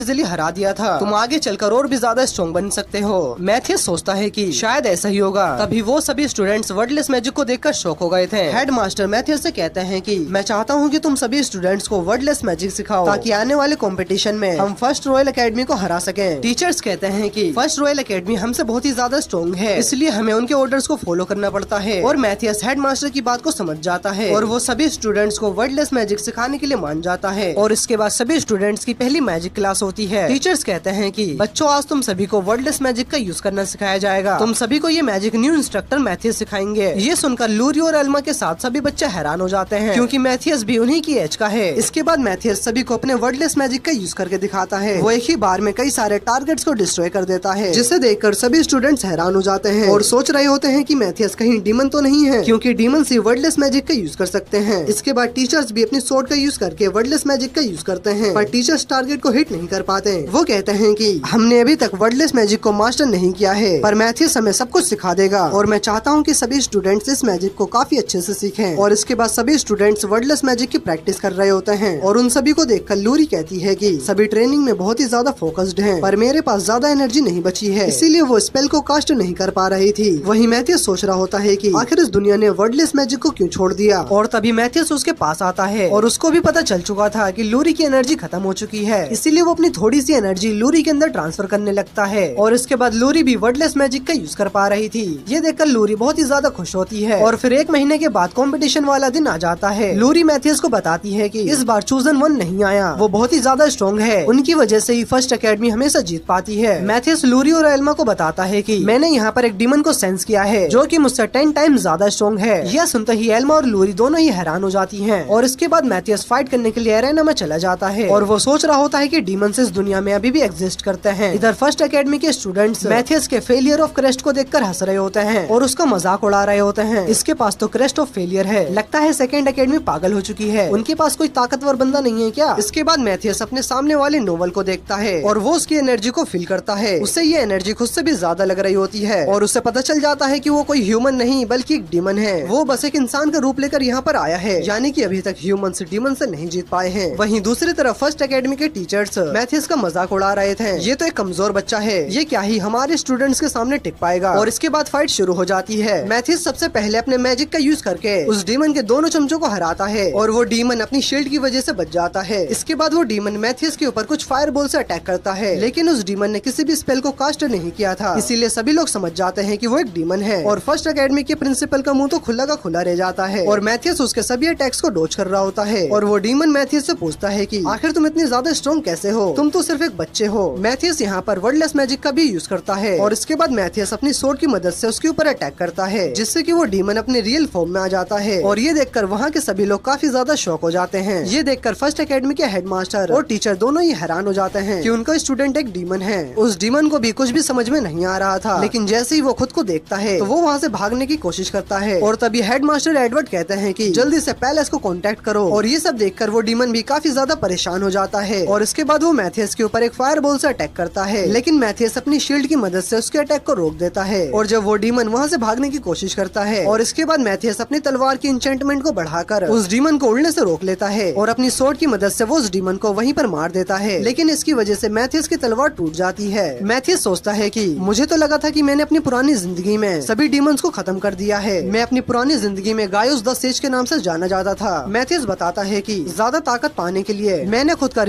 Easily हरा दिया था, तुम आगे चलकर और भी ज्यादा स्ट्रॉन्ग बन सकते हो। मैथियस सोचता है कि शायद ऐसा ही होगा। तभी वो सभी स्टूडेंट्स वर्डलेस मैजिक को देखकर शॉक हो गए थे। हेडमास्टर मैथियस से कहते हैं कि मैं चाहता हूँ कि तुम सभी स्टूडेंट्स को वर्डलेस मैजिक सिखाओ ताकि आने वाले कंपटीशन में हम फर्स्ट रॉयल एकेडमी को हरा सकें। टीचर्स कहते हैं कि फर्स्ट रॉयल एकेडमी हमसे बहुत ही ज्यादा स्ट्रॉन्ग है, इसलिए हमें उनके ऑर्डर्स को फॉलो करना पड़ता है। और मैथियस हेडमास्टर की बात को समझ जाता है और वो सभी स्टूडेंट्स को वर्डलेस मैजिक सिखाने के लिए मान जाता है। और इसके बाद सभी स्टूडेंट्स की पहली मैजिक क्लास होती है। टीचर्स कहते हैं कि बच्चों, आज तुम सभी को वर्डलेस मैजिक का यूज करना सिखाया जाएगा। तुम सभी को ये मैजिक न्यू इंस्ट्रक्टर मैथियस सिखाएंगे। ये सुनकर लूरी और एल्मा के साथ सभी बच्चे हैरान हो जाते हैं, क्योंकि मैथियस भी उन्हीं की एज का है। इसके बाद मैथियस सभी को अपने वर्डलेस मैजिक का यूज करके दिखाता है। वो एक ही बार में कई सारे टारगेट्स को डिस्ट्रॉय कर देता है, जिसे देखकर सभी स्टूडेंट्स हैरान हो जाते हैं और सोच रहे होते हैं कि मैथियस कहीं डीमन तो नहीं है, क्योंकि डीमन ही वर्डलेस मैजिक का यूज कर सकते हैं। इसके बाद टीचर्स भी अपनी स्वॉर्ड का यूज करके वर्डलेस मैजिक का यूज करते हैं, पर टीचर्स टारगेट को हिट नहीं कर पाते। वो कहते हैं कि हमने अभी तक वर्डलेस मैजिक को मास्टर नहीं किया है, पर मैथियस हमें सब कुछ सिखा देगा। और मैं चाहता हूँ कि सभी स्टूडेंट्स इस मैजिक को काफी अच्छे से सीखें। और इसके बाद सभी स्टूडेंट्स वर्डलेस मैजिक की प्रैक्टिस कर रहे होते हैं और उन सभी को देखकर लूरी कहती है कि सभी ट्रेनिंग में बहुत ही ज्यादा फोकस्ड हैं, पर मेरे पास ज्यादा एनर्जी नहीं बची है, इसीलिए वो स्पेल को कास्ट नहीं कर पा रही थी। वहीं मैथियस सोच रहा होता है कि आखिर इस दुनिया ने वर्डलेस मैजिक को क्यों छोड़ दिया। और तभी मैथियस उसके पास आता है और उसको भी पता चल चुका था कि लूरी की एनर्जी खत्म हो चुकी है, इसीलिए वो अपनी थोड़ी सी एनर्जी लूरी के अंदर ट्रांसफर करने लगता है। और इसके बाद लूरी भी वर्डलेस मैजिक का यूज कर पा रही थी। ये देखकर लूरी बहुत ही ज्यादा खुश होती है। और फिर 1 महीने के बाद कंपटीशन वाला दिन आ जाता है। लूरी मैथियस को बताती है कि इस बार चूजन 1 नहीं आया, वो बहुत ही ज्यादा स्ट्रॉन्ग है, उनकी वजह से ही फर्स्ट एकेडमी हमेशा जीत पाती है। मैथियस लूरी और एल्मा को बताता है कि मैंने यहाँ पर एक डीमन को सेंस किया है जो कि मुझसे 10 टाइम्स ज्यादा स्ट्रॉन्ग है। यह सुनते ही एल्मा और लूरी दोनों ही हैरान हो जाती हैं। और इसके बाद मैथियस फाइट करने के लिए एरेना में चला जाता है और वो सोच रहा होता है कि डीमंस इस दुनिया में अभी भी एग्जिस्ट करते हैं। इधर फर्स्ट एकेडमी के स्टूडेंट्स मैथियस के फेलियर ऑफ क्रेस्ट को देखकर हंस रहे होते हैं और उसका मजाक उड़ा रहे होते हैं। इसके पास तो क्रेस्ट ऑफ फेलियर है, लगता है सेकंड एकेडमी पागल हो चुकी है, उनके पास कोई ताकतवर बंदा नहीं है क्या। इसके बाद मैथियस अपने सामने वाले नोवल को देखता है और वो उसकी एनर्जी को फील करता है। उससे ये एनर्जी खुद से भी ज्यादा लग रही होती है और उसे पता चल जाता है कि वो कोई ह्यूमन नहीं बल्कि एक डीमन है। वो बस एक इंसान का रूप लेकर यहाँ पर आया है, यानी कि अभी तक ह्यूमन से डीमन से नहीं जीत पाए हैं। वहीं दूसरी तरफ फर्स्ट एकेडमी के टीचर्स मैथियस का मजाक उड़ा रहे थे। ये तो एक कमजोर बच्चा है, ये क्या ही हमारे स्टूडेंट्स के सामने टिक पाएगा। और इसके बाद फाइट शुरू हो जाती है। मैथियस सबसे पहले अपने मैजिक का यूज करके उस डीमन के दोनों चमचों को हराता है और वो डीमन अपनी शील्ड की वजह से बच जाता है। इसके बाद वो डीमन मैथियस के ऊपर कुछ फायर बॉल से अटैक करता है, लेकिन उस डीमन ने किसी भी स्पेल को कास्ट नहीं किया था, इसीलिए सभी लोग समझ जाते हैं कि वो एक डीमन है। और फर्स्ट एकेडमी के प्रिंसिपल का मुंह तो खुला का खुला रह जाता है और मैथियस उसके सभी अटैक्स को डॉज कर रहा होता है। और वो डीमन मैथियस से पूछता है कि आखिर तुम इतनी ज्यादा स्ट्रॉन्ग कैसे हो, तुम तो सिर्फ एक बच्चे हो। मैथियस यहाँ पर वर्डलेस मैजिक का भी यूज करता है और इसके बाद मैथियस अपनी स्वॉर्ड की मदद से उसके ऊपर अटैक करता है, जिससे कि वो डीमन अपने रियल फॉर्म में आ जाता है। और ये देखकर वहाँ के सभी लोग काफी ज्यादा शॉक हो जाते हैं। ये देखकर फर्स्ट एकेडमी के हेडमास्टर और टीचर दोनों ही हैरान हो जाते हैं कि उनका स्टूडेंट एक डीमन है। उस डीमन को भी कुछ भी समझ में नहीं आ रहा था, लेकिन जैसे ही वो खुद को देखता है तो वो वहाँ से भागने की कोशिश करता है। और तभी हेडमास्टर एडवर्ड कहते हैं कि जल्दी से पैलेस को कांटेक्ट करो। और ये सब देखकर वो डीमन भी काफी ज्यादा परेशान हो जाता है और इसके बाद वो मैथियस के ऊपर एक फायर बॉल से अटैक करता है, लेकिन मैथियस अपनी शील्ड की मदद से उसके अटैक को रोक देता है। और जब वो डीमन वहाँ से भागने की कोशिश करता है और इसके बाद मैथियस अपनी तलवार की इंचेंटमेंट को बढ़ाकर उस डीमन को उड़ने से रोक लेता है और अपनी स्वॉर्ड की मदद से वो उस डीमन को वहीं पर मार देता है, लेकिन इसकी वजह से मैथियस की तलवार टूट जाती है। मैथियस सोचता है कि मुझे तो लगा था कि मैंने अपनी पुरानी जिंदगी में सभी डीमंस को खत्म कर दिया है, मैं अपनी पुरानी जिंदगी में गायोस द सेज के नाम से जाना जाता था। मैथियस बताता है कि ज्यादा ताकत पाने के लिए मैंने खुद का